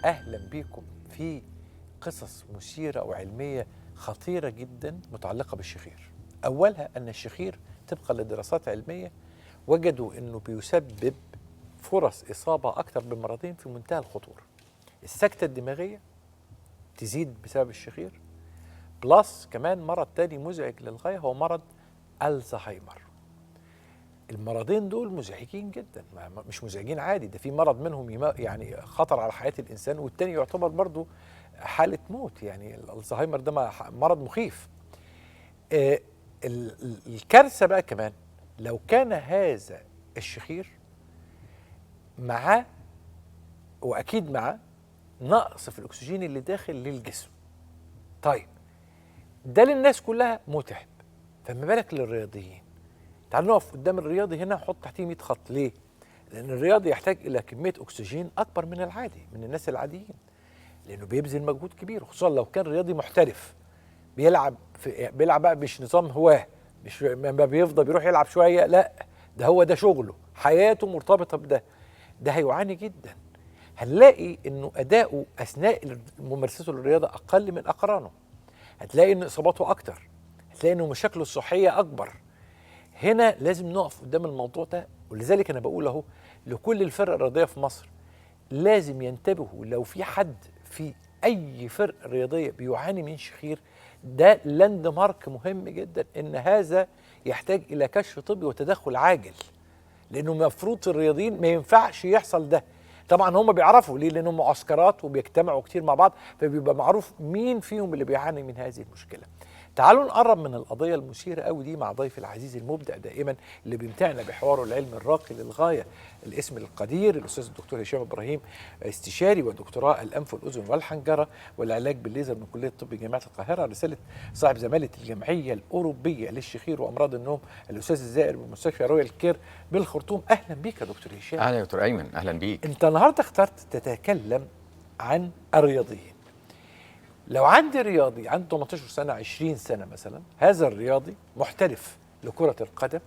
أهلا بكم في قصص مثيرة وعلمية خطيرة جدا متعلقة بالشخير. أولها أن الشخير طبقا لدراسات علمية وجدوا أنه بيسبب فرص إصابة أكثر بمرضين في منتهى الخطورة. السكتة الدماغية تزيد بسبب الشخير، بلس كمان مرض تاني مزعج للغاية هو مرض الزهايمر. المرضين دول مزعجين جدا، مش مزعجين عادي، ده في مرض منهم يعني خطر على حياة الإنسان، والتاني يعتبر برضو حالة موت. يعني الزهايمر ده مرض مخيف. الكارثة بقى كمان لو كان هذا الشخير معاه، وأكيد معاه، نقص في الأكسجين اللي داخل للجسم. طيب ده للناس كلها متعب، فما بالك للرياضيين؟ تعالوا نقف قدام الرياضي هنا ونحط تحتيه 100 خط. ليه؟ لأن الرياضي يحتاج إلى كمية أكسجين أكبر من العادي، من الناس العاديين، لأنه بيبذل مجهود كبير، خصوصا لو كان رياضي محترف بيلعب بقى مش نظام هواه، مش ما بيفضى بيروح يلعب شوية، لا، ده هو ده شغله، حياته مرتبطة بده. ده هيعاني جدا. هنلاقي إنه أداؤه أثناء ممارسته للرياضة أقل من أقرانه. هتلاقي إن إصاباته أكتر، هتلاقي إنه مشاكله الصحية أكبر. هنا لازم نقف قدام الموضوع ده، ولذلك أنا بقول أهو لكل الفرق الرياضية في مصر لازم ينتبهوا. لو في حد في أي فرق رياضية بيعاني من شخير، ده لاند مارك مهم جدا إن هذا يحتاج إلى كشف طبي وتدخل عاجل، لأنه المفروض الرياضيين ما ينفعش يحصل ده. طبعا هم بيعرفوا ليه، لأنهم معسكرات وبيجتمعوا كتير مع بعض، فبيبقى معروف مين فيهم اللي بيعاني من هذه المشكلة. تعالوا نقرب من القضية المثيرة قوي دي مع ضيف العزيز المبدع دائما اللي بيمتعنا بحواره العلمي الراقي للغاية، الاسم القدير الأستاذ الدكتور هشام إبراهيم، استشاري ودكتوراه الأنف والأذن والحنجرة والعلاج بالليزر من كلية طب جامعة القاهرة، رسالة صاحب زمالة الجمعية الأوروبية للشخير وأمراض النوم، الأستاذ الزائر بمستشفى رويال كير بالخرطوم. أهلا بيك يا دكتور هشام. أهلا يا دكتور أيمن، أهلا بيك. أنت النهاردة اخترت تتكلم عن الرياضيين. لو عندي رياضي عنده 18 سنة 20 سنة مثلا، هذا الرياضي محترف لكرة القدم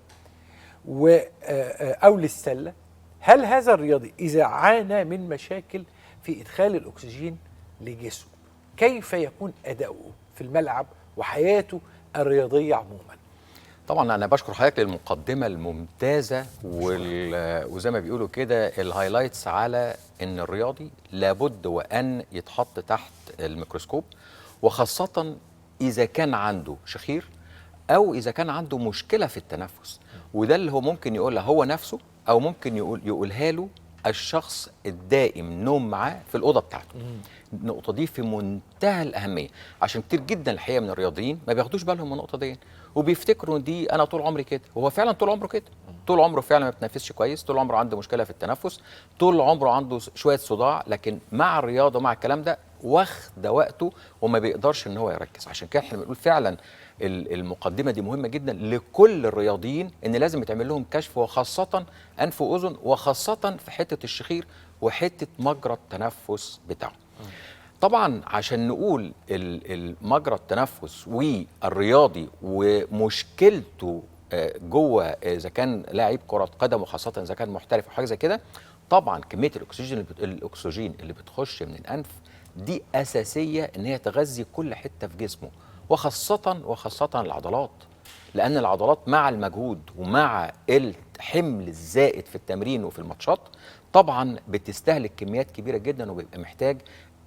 أو للسلة، هل هذا الرياضي إذا عانى من مشاكل في إدخال الأكسجين لجسمه كيف يكون أداؤه في الملعب وحياته الرياضية عموما؟ طبعا أنا بشكر حضرتك للمقدمة الممتازة وزي ما بيقولوا كده الهايلايتس على إن الرياضي لابد وأن يتحط تحت الميكروسكوب، وخاصة إذا كان عنده شخير أو إذا كان عنده مشكلة في التنفس، وده اللي هو ممكن يقولها هو نفسه أو ممكن يقولها له الشخص الدائم نوم معاه في الأوضة بتاعته. النقطة دي في منتهى الأهمية، عشان كتير جدا الحقيقة من الرياضيين ما بياخدوش بالهم من النقطة دي، وبيفتكروا دي أنا طول عمري كده. وهو فعلا طول عمره كده، طول عمره فعلا ما بيتنفسش كويس، طول عمره عنده مشكلة في التنفس، طول عمره عنده شوية صداع، لكن مع الرياضة ومع الكلام ده واخد وقته وما بيقدرش ان هو يركز. عشان كده احنا بنقول فعلا المقدمه دي مهمه جدا لكل الرياضيين، ان لازم يتعمل لهم كشف، وخاصه انف واذن، وخاصه في حته الشخير وحته مجرى التنفس بتاعه. طبعا عشان نقول مجرى التنفس والرياضي ومشكلته جوه، اذا كان لاعب كره قدم وخاصه اذا كان محترف او حاجه زي كده، طبعا كميه الاكسجين اللي بتخش من الانف دي اساسيه ان هي تغذي كل حته في جسمه، وخاصه العضلات، لان العضلات مع المجهود ومع الحمل الزائد في التمرين وفي الماتشات طبعا بتستهلك كميات كبيره جدا، وبيبقى محتاج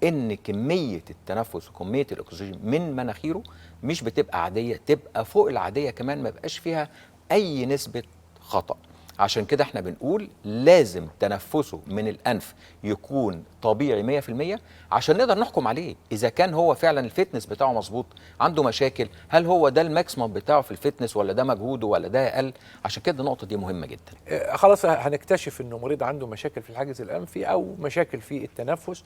ان كميه التنفس وكميه الاكسجين من مناخيره مش بتبقى عاديه، تبقى فوق العاديه كمان، ما بقاش فيها اي نسبه خطأ. عشان كده احنا بنقول لازم تنفسه من الأنف يكون طبيعي 100%، عشان نقدر نحكم عليه إذا كان هو فعلا الفتنس بتاعه مظبوط، عنده مشاكل، هل هو ده الماكسيمم بتاعه في الفتنس ولا ده مجهوده ولا ده أقل. عشان كده النقطة دي مهمة جدا. خلاص هنكتشف إنه مريض عنده مشاكل في الحاجز الأنفي أو مشاكل في التنفس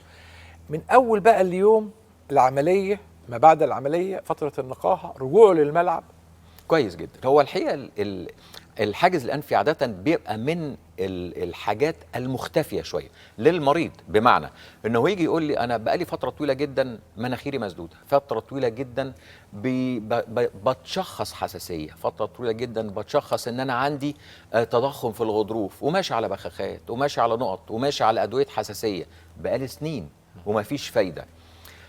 من أول بقى اليوم، العملية، ما بعد العملية، فترة النقاهة، رجوعه للملعب. كويس جدا. هو الحقيقة الحاجز الأنفي عادة بيبقى من الحاجات المختفية شوية للمريض، بمعنى انه يجي يقول لي انا بقالي فترة طويلة جدا مناخيري مسدودة، فترة طويلة جدا بتشخص حساسية، فترة طويلة جدا بتشخص ان انا عندي تضخم في الغضروف، وماشي على بخاخات وماشي على نقط وماشي على ادوية حساسية بقالي سنين ومفيش فايده.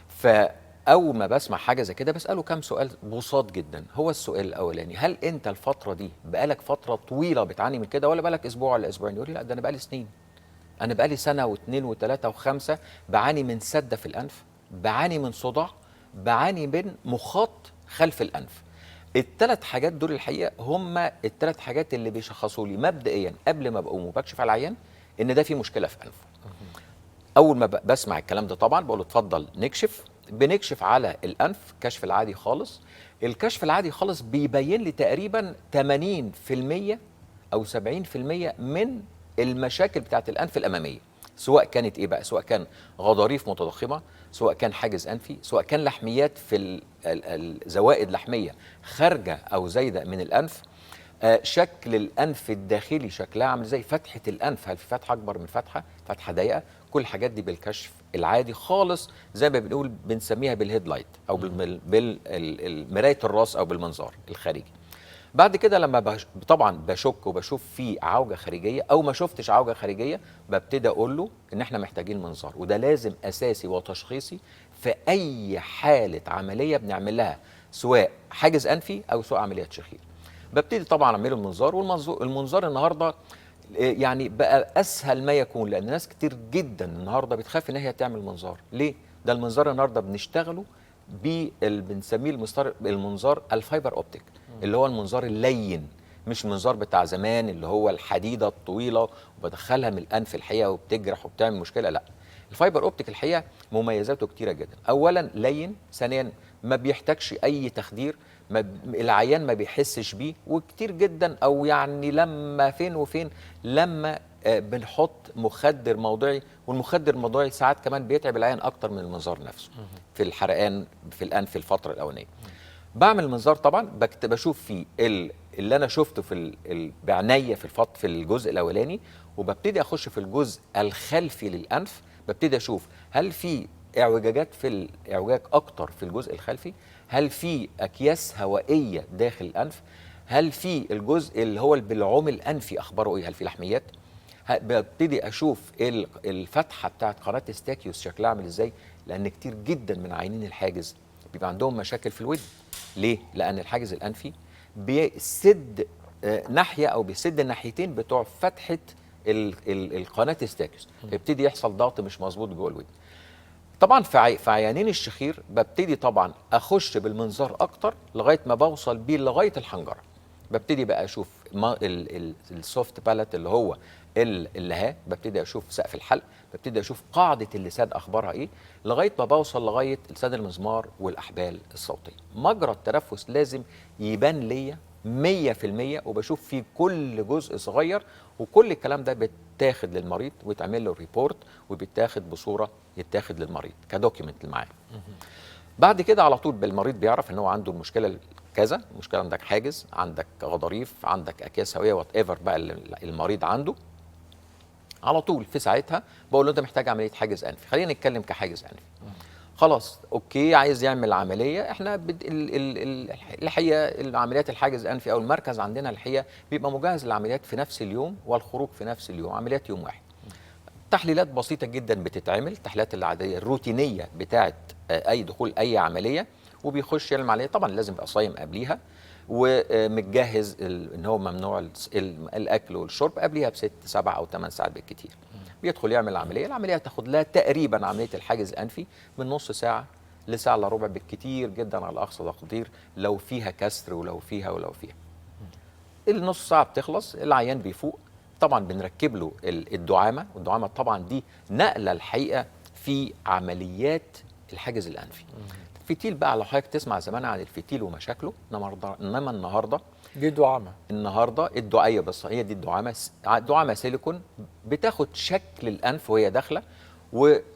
فاول ما بسمع حاجه زي كده بساله كام سؤال بساط جدا. هو السؤال الاولاني: هل انت الفتره دي بقالك فتره طويله بتعاني من كده، ولا بقالك اسبوع ولا اسبوعين؟ يقول لي لا، ده انا بقالي سنين، انا بقالي سنه واثنين وثلاثه وخمسه بعاني من سده في الانف، بعاني من صداع، بعاني من مخاط خلف الانف. الثلاث حاجات دول الحقيقه هم الثلاث حاجات اللي بيشخصوا لي مبدئيا قبل ما بقوم وبكشف على العيان ان ده في مشكله في انفه. اول ما بسمع الكلام ده طبعا بقول له اتفضل نكشف. بنكشف على الانف كشف العادي خالص. الكشف العادي خالص بيبين لي تقريبا 80% او 70% من المشاكل بتاعت الانف الاماميه، سواء كانت ايه بقى، سواء كان غضاريف متضخمه، سواء كان حاجز انفي، سواء كان لحميات في الزوائد لحميه خارجه او زايده من الانف. شكل الانف الداخلي شكلها عامل زي فتحه الانف، هل في فتحه اكبر من فتحه، فتحه ضيقه. كل الحاجات دي بالكشف العادي خالص، زي ما بنقول بنسميها بالهيد لايت او بالمرايه الراس او بالمنظار الخارجي. بعد كده لما طبعا بشك وبشوف في عوجه خارجيه او ما شفتش عوجه خارجيه، ببتدي اقول له ان احنا محتاجين منظار، وده لازم اساسي وتشخيصي في اي حاله عمليه بنعمل لها، سواء حاجز انفي او سواء عمليات شخير. ببتدي طبعا اعمل المنظار. والمنظار النهارده يعني بقى اسهل ما يكون، لان ناس كتير جدا النهارده بتخاف ان هي تعمل منظار. ليه؟ ده المنظار النهارده بنشتغله بنسميه المنظار الفايبر اوبتيك، اللي هو المنظار اللين، مش المنظار بتاع زمان اللي هو الحديده الطويله وبدخلها من الانف الحقيقه وبتجرح وبتعمل مشكله. لا، الفايبر اوبتيك الحقيقه مميزاته كتيره جدا. اولا لين، ثانيا ما بيحتاجش اي تخدير، العيان ما بيحسش بيه، وكتير جدا او يعني لما فين وفين لما بنحط مخدر موضعي، والمخدر الموضعي ساعات كمان بيتعب العيان اكتر من المنظار نفسه في الحرقان في الانف الفتره الاولانيه. بعمل المنظار طبعا بشوف فيه اللي انا شفته بعناية في الجزء الاولاني، وببتدي اخش في الجزء الخلفي للانف. ببتدي اشوف هل في اعوجاج اكتر في الجزء الخلفي، هل في اكياس هوائيه داخل الانف، هل في الجزء اللي هو البلعوم الانفي اخباره ايه، هل في لحميات. ببتدي اشوف الفتحه بتاعت قناه استاكيوس شكلها عامل ازاي، لان كتير جدا من عيانين الحاجز بيبقى عندهم مشاكل في الودن. ليه؟ لان الحاجز الانفي بيسد ناحيه او بيسد الناحيتين بتوع فتحه القناه استاكيوس، فيبتدي يحصل ضغط مش مظبوط جوه الودن. طبعا في عيانين الشخير ببتدي طبعا اخش بالمنظار اكتر لغايه ما بوصل بيه لغايه الحنجره. ببتدي بقى اشوف السوفت بالات اللي هو اللهاه، ببتدي اشوف سقف الحلق، ببتدي اشوف قاعده اللسان اخبارها ايه، لغايه ما بوصل لغايه لسان المزمار والاحبال الصوتيه. مجرى التنفس لازم يبان ليا 100%، وبشوف فيه كل جزء صغير، وكل الكلام ده بيتاخد للمريض ويتعمل له ريبورت، وبيتاخد بصوره يتاخد للمريض كدوكيمنت معاه. بعد كده على طول المريض بيعرف ان هو عنده المشكله كذا، مشكله عندك حاجز، عندك غضاريف، عندك اكياس هويه، وات ايفر بقى المريض عنده. على طول في ساعتها بقول له انت محتاج عمليه حاجز انفي. خلينا نتكلم كحاجز انفي. خلاص اوكي، عايز يعمل عمليه. احنا الحقيقه العمليات الحاجز الانفي او المركز عندنا الحقيقه بيبقى مجهز للعمليات في نفس اليوم والخروج في نفس اليوم، عمليات يوم واحد. تحليلات بسيطه جدا بتتعمل، التحليلات العاديه الروتينيه بتاعه اي دخول اي عمليه، وبيخش يعمل عمليه. طبعا لازم يبقى صايم قبليها ومتجهز ان هو ممنوع الاكل والشرب قبليها ب6 7 أو 8 ساعات بالكتير. بيدخل يعمل العمليه. العمليه تاخد لها تقريبا عمليه الحاجز الانفي من نص ساعه لساعه الا ربع بالكتير جدا على اقصى تقدير، لو فيها كسر ولو فيها. النص ساعه بتخلص، العيان بيفوق. طبعا بنركب له الدعامه، والدعامه طبعا دي نقله الحقيقه في عمليات الحاجز الانفي. الفتيل بقى لو حضرتك تسمع زمان عن الفتيل ومشاكله، انما النهارده دي دعامه. النهارده الدعايه بس هي دي الدعامه، دعامه سيليكون بتاخد شكل الانف وهي داخله،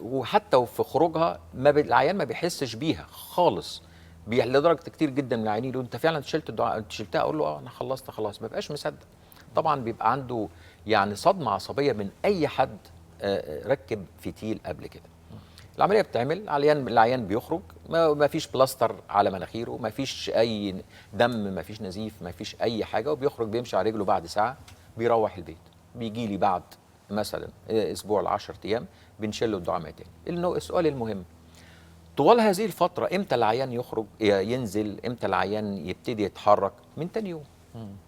وحتى في خروجها العيان ما بيحسش بيها خالص. لدرجه كتير جدا من العيانين يقولوا انت فعلا شلت الدعامه؟ انت شلتها؟ اقول له اه انا خلصت خلاص، ما بقاش مصدق. طبعا بيبقى عنده يعني صدمه عصبيه من اي حد ركب فتيل قبل كده. العمليه بتعمل، العيان بيخرج ما فيش بلاستر على مناخيره، ما فيش اي دم، ما فيش نزيف، ما فيش اي حاجه، وبيخرج بيمشي على رجله. بعد ساعه بيروح البيت، بيجي لي بعد مثلا اسبوع ل 10 ايام بنشيل له الدعامه تاني. السؤال المهم، طوال هذه الفتره امتى العيان يخرج ينزل، امتى العيان يبتدي يتحرك؟ من تاني يوم.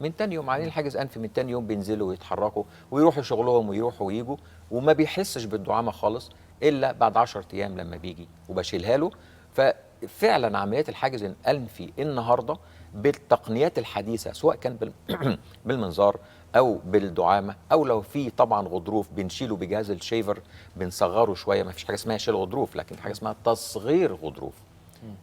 من تاني يوم عيانين الحاجز انفي من تاني يوم بينزلوا ويتحركوا ويروحوا شغلهم ويروحوا ويجوا، وما بيحسش بالدعامه خالص الا بعد 10 ايام لما بيجي وبشيلها له. ففعلا عمليات الحاجز الانفي النهارده بالتقنيات الحديثه، سواء كان بالمنظار او بالدعامه، او لو في طبعا غضروف بنشيله بجهاز الشيفر، بنصغره شويه. ما فيش حاجه اسمها شيل غضروف، لكن في حاجه اسمها تصغير غضروف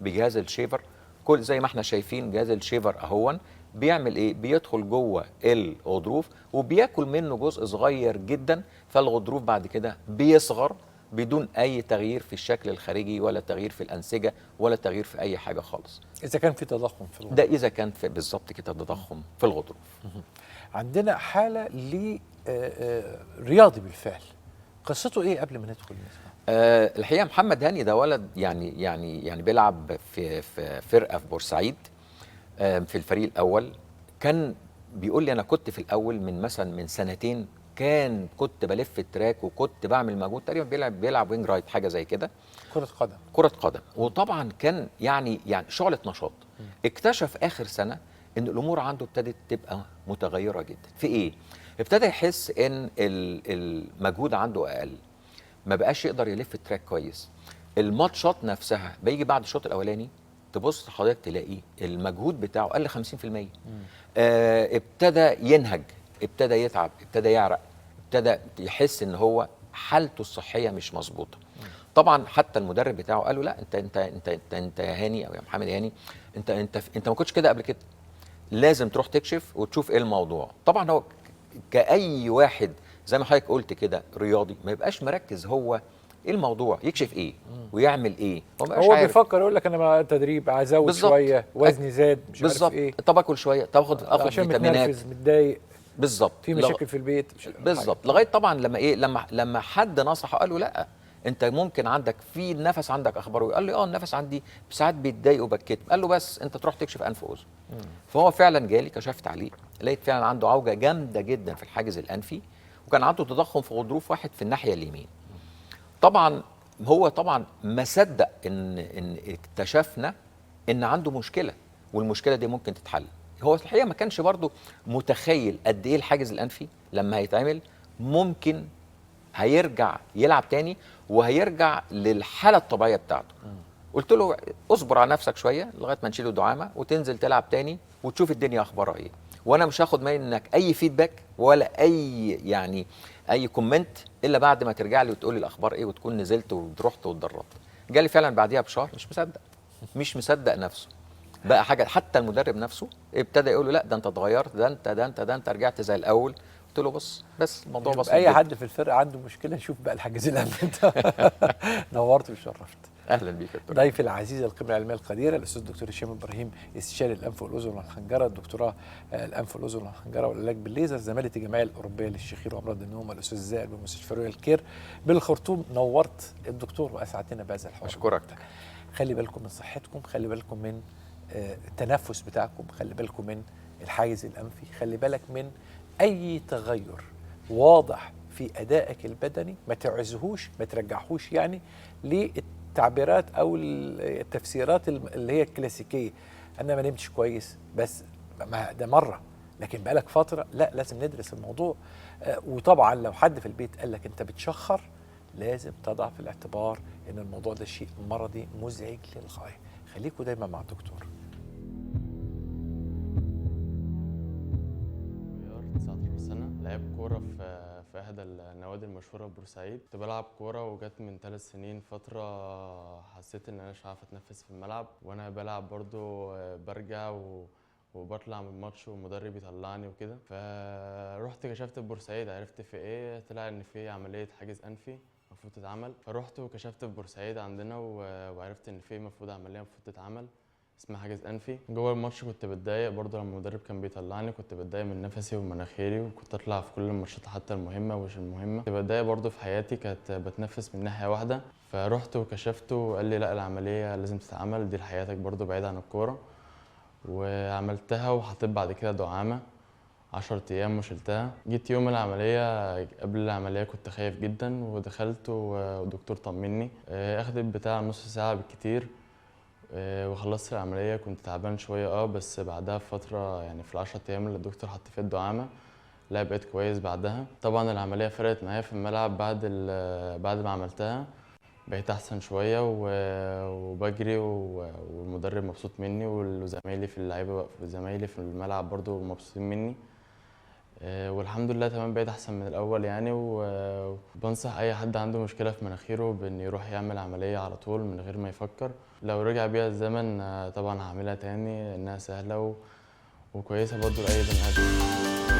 بجهاز الشيفر. كل زي ما احنا شايفين جهاز الشيفر اهون بيعمل ايه؟ بيدخل جوه الغضروف وبياكل منه جزء صغير جدا، فالغضروف بعد كده بيصغر بدون اي تغيير في الشكل الخارجي ولا تغيير في الانسجه ولا تغيير في اي حاجه خالص. اذا كان في تضخم في الغضروف. ده اذا كان في بالظبط كده تضخم في الغضروف. عندنا حاله رياضي بالفعل، قصته ايه قبل ما ندخل نسمع؟ الحقيقه محمد هاني ده ولد يعني بيلعب في فرقه في بورسعيد، في الفريق الاول. كان بيقول لي انا كنت في الاول من سنتين كنت بلف التراك وكنت بعمل مجهود، تقريبا بيلعب وينج رايت حاجه زي كده، كره قدم. وطبعا كان يعني شعله نشاط. اكتشف اخر سنه ان الامور عنده ابتدت تبقى متغيره جدا. في ايه؟ ابتدى يحس ان المجهود عنده اقل، ما بقاش يقدر يلف التراك كويس. الماتشات نفسها بيجي بعد الشوط الاولاني تبص حضرتك تلاقي المجهود بتاعه قل 50%. ابتدى ينهج، ابتدى يتعب، ابتدى يعرق، ابتدى يحس ان هو حالته الصحيه مش مظبوطه. طبعا حتى المدرب بتاعه قال له لا، انت يا هاني او يا محمد هاني، انت ما كنتش كده قبل كده، لازم تروح تكشف وتشوف ايه الموضوع. طبعا هو كأي واحد زي ما حضرتك قلت كده رياضي ما يبقاش مركز هو ايه الموضوع، يكشف ايه ويعمل ايه. هو بيفكر يقول لك انا مع تدريب ازود شويه، وزني زاد، مش عارف ايه، طب اكل شويه، طب اخد عشان فيتامينات، متنرفز متضايق، بالظبط، في مشاكل في البيت، بالظبط. لغايه طبعا لما حد نصحه قال له لا، انت ممكن عندك في النفس عندك اخباره. قال لي النفس عندي ساعات بيتضايق وبتكتم. قال له بس انت تروح تكشف انف واذن. فهو فعلا جالي، كشفت عليه، لقيت فعلا عنده عوجه جامده جدا في الحاجز الانفي، وكان عنده تضخم في غضروف واحد في الناحيه اليمين. طبعا هو طبعا ما صدق ان اكتشفنا ان عنده مشكله، والمشكله دي ممكن تتحل. هو الحقيقه ما كانش برضه متخيل قد ايه الحاجز الانفي لما هيتعمل ممكن هيرجع يلعب تاني وهيرجع للحاله الطبيعيه بتاعته. قلت له اصبر على نفسك شويه لغايه ما نشيل الدعامه وتنزل تلعب تاني وتشوف الدنيا اخبارها ايه، وانا مش هاخد منك اي فيدباك ولا اي كومنت الا بعد ما ترجع لي وتقول لي الاخبار ايه وتكون نزلت ورحت واتدربت. جالي فعلا بعديها بشهر مش مصدق نفسه بقى حاجه. حتى المدرب نفسه ابتدى يقول له لا ده انت اتغيرت، ده انت رجعت زي الاول. قلت له بس الموضوع بسيط. اي حد في الفرقه عنده مشكله يشوف بقى الحاجز الانفي ده. نورت وشرفت. اهلا بيك يا دكتور. ضيفي العزيز القيمه العلميه القديره الاستاذ الدكتور هشام ابراهيم، استشاري الانف والاذن والحنجره، الدكتوراه الانف والاذن والحنجره والعلاج بالليزر، زماله الجمعيه الاوروبيه للشخير وامراض النوم، الاستاذ زائر بمستشفى رويال كير بالخرطوم. نورت الدكتور واسعدتنا بهذا الحوار. اشكرك. خلي بالكم من صحتكم، خلي بالكم من التنفس بتاعكم، خلي بالكم من الحاجز الانفي، خلي بالك من اي تغير واضح في ادائك البدني ما تعزهوش، ما ترجعهوش يعني للتعبيرات او التفسيرات اللي هي الكلاسيكيه. انا ما نمتش كويس، بس ما ده مره، لكن بقالك فتره لا، لازم ندرس الموضوع. وطبعا لو حد في البيت قال لك انت بتشخر، لازم تضع في الاعتبار ان الموضوع ده شيء مرضي مزعج للغايه. خليكوا دايما مع الدكتور. 19 سنة، لعبت كورة في إحدى النوادي المشهورة في بورسعيد. كنت بلعب كورة وجت من 3 سنين فترة حسيت إن أنا مش عارف أتنفس في الملعب، وأنا بلعب برضو برجع وبطلع من الماتش والمدرب يطلعني وكده. فروحت كشفت في بورسعيد، عرفت في إيه، طلع إن في عملية حاجز أنفي المفروض تتعمل. فروحت وكشفت في بورسعيد عندنا وعرفت إن في المفروض عملية المفروض تتعمل اسمها حاجز انفي. جوه الماتش كنت بتضايق برضه لما المدرب كان بيطلعني، كنت بتضايق من نفسي ومناخيري، وكنت اطلع في كل الماتشات حتى المهمه ومش المهمه. كنت بتضايق برضه في حياتي، كانت بتنفس من ناحيه واحده. فرحت وكشفت وقال لي لا العمليه لازم تتعمل، دي لحياتك برضه بعيد عن الكوره. وعملتها وحطيت بعد كده دعامه، 10 ايام وشلتها. جيت يوم العمليه، قبل العمليه كنت خايف جدا ودخلت والدكتور طمني. اخدت بتاع نص ساعه بالكتير وخلصت العمليه. كنت تعبان شويه بس بعدها بفتره يعني في ال10 ايام اللي الدكتور حط فيها الدعامه لا بقيت كويس بعدها. طبعا العمليه فرقت معايا في الملعب بعد ما عملتها. بقيت احسن شويه وبجري والمدرب مبسوط مني وزمايلي في اللعيبه وزمايلي في الملعب برضو مبسوطين مني. والحمد لله تمام بقيت احسن من الاول يعني. وبنصح اي حد عنده مشكله في مناخيره بان يروح يعمل عمليه على طول من غير ما يفكر. لو رجع بيها الزمن طبعا هعملها تاني، انها سهله وكويسه برضو لاي بني ادم.